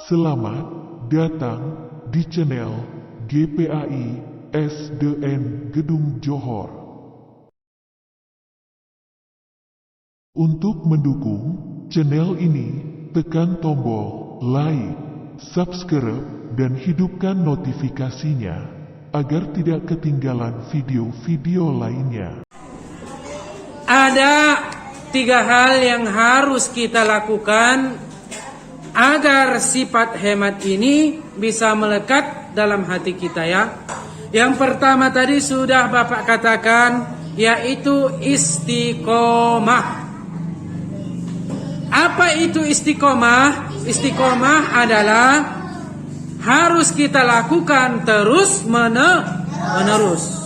Selamat datang di channel GPAI SDN Gedung Johor. Untuk mendukung channel ini, tekan tombol like, subscribe, dan hidupkan notifikasinya agar tidak ketinggalan video-video lainnya. Ada 3 hal yang harus kita lakukan agar sifat hemat ini bisa melekat dalam hati kita, ya. Yang pertama tadi sudah Bapak katakan, yaitu istiqomah. Apa itu istiqomah? Istiqomah adalah harus kita lakukan terus menerus.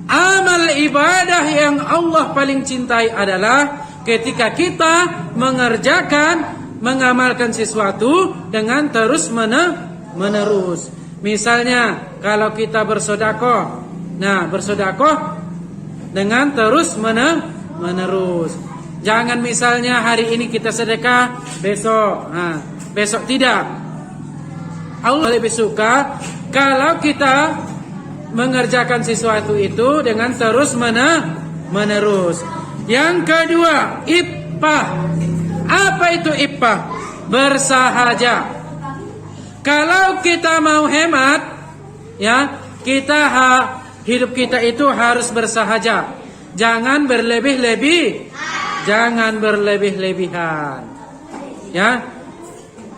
Amal ibadah yang Allah paling cintai adalah ketika kita mengamalkan sesuatu dengan terus menerus. Misalnya kalau kita bersedekah, bersedekah dengan terus menerus. Jangan misalnya hari ini kita sedekah, besok tidak. Allah lebih suka kalau kita mengerjakan sesuatu itu dengan terus menerus. Yang kedua, iffah. Apa itu iffah? Bersahaja. Kalau kita mau hemat, ya, hidup kita itu harus bersahaja. Jangan berlebih-lebihan. Ya.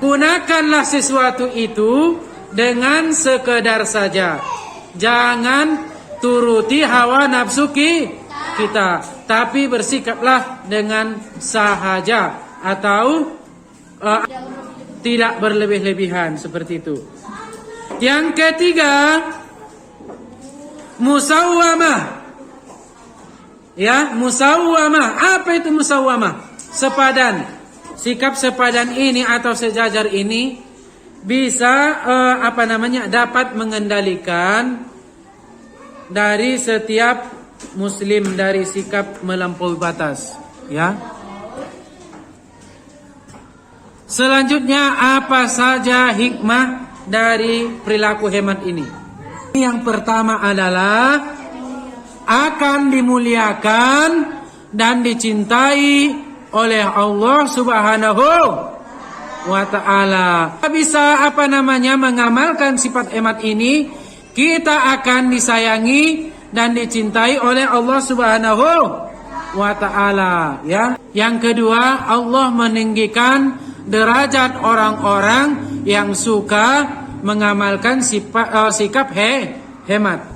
Gunakanlah sesuatu itu dengan sekedar saja. Jangan turuti hawa nafsu kita, tapi bersikaplah dengan sahaja atau tidak berlebih-lebihan seperti itu. Yang ketiga, musawwamah. Ya, musawwamah. Apa itu musawwamah? Sepadan. Sikap sepadan ini atau sejajar ini bisa dapat mengendalikan dari setiap muslim dari sikap melampaui batas, ya. Selanjutnya, apa saja hikmah dari perilaku hemat ini? Yang pertama adalah akan dimuliakan dan dicintai oleh Allah Subhanahu wa ta'ala. Bisa mengamalkan sifat hemat ini, kita akan disayangi dan dicintai oleh Allah Subhanahu wa ta'ala, ya. Yang kedua, Allah meninggikan derajat orang-orang yang suka mengamalkan sikap hemat.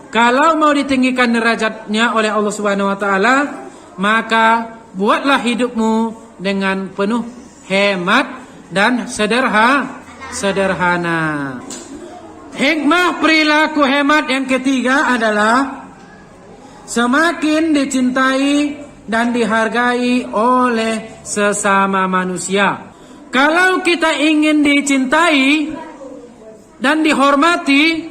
Kalau mau ditinggikan derajatnya oleh Allah Subhanahu wa ta'ala, maka buatlah hidupmu dengan penuh hemat dan sederhana. Hikmah perilaku hemat yang ketiga adalah semakin dicintai dan dihargai oleh sesama manusia. Kalau kita ingin dicintai dan dihormati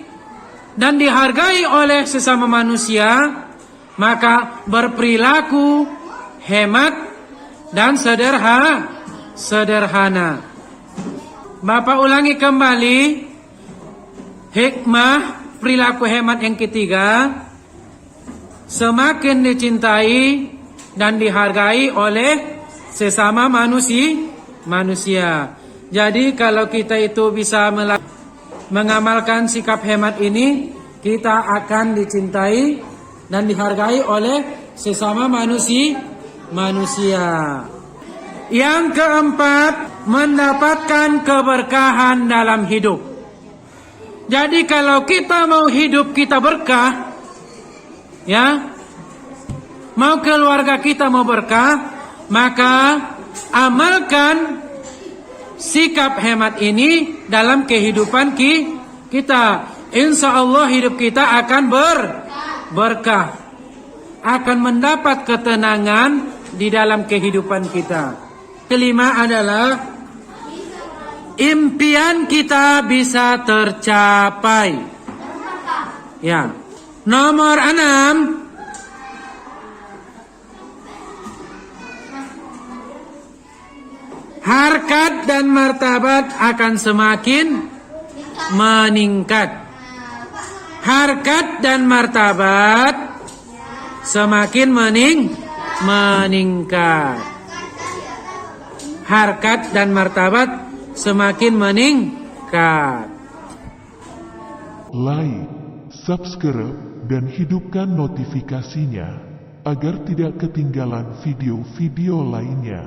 dan dihargai oleh sesama manusia, maka berperilaku hemat dan sederhana. Bapak ulangi kembali. Hikmah perilaku hemat yang ketiga, semakin dicintai dan dihargai oleh sesama manusia. Jadi kalau kita itu bisa mengamalkan sikap hemat ini, kita akan dicintai dan dihargai oleh sesama manusia. Yang keempat, mendapatkan keberkahan dalam hidup. Jadi kalau kita mau hidup kita berkah, ya, mau keluarga kita mau berkah, maka amalkan sikap hemat ini dalam kehidupan kita. Insya Allah hidup kita akan berkah, akan mendapat ketenangan di dalam kehidupan kita. Kelima adalah impian kita bisa tercapai. Ya. Nomor 6, harkat dan martabat akan semakin meningkat. Harkat dan martabat semakin meningkat. Harkat dan martabat semakin meningkat. Like, subscribe, dan hidupkan notifikasinya agar tidak ketinggalan video-video lainnya.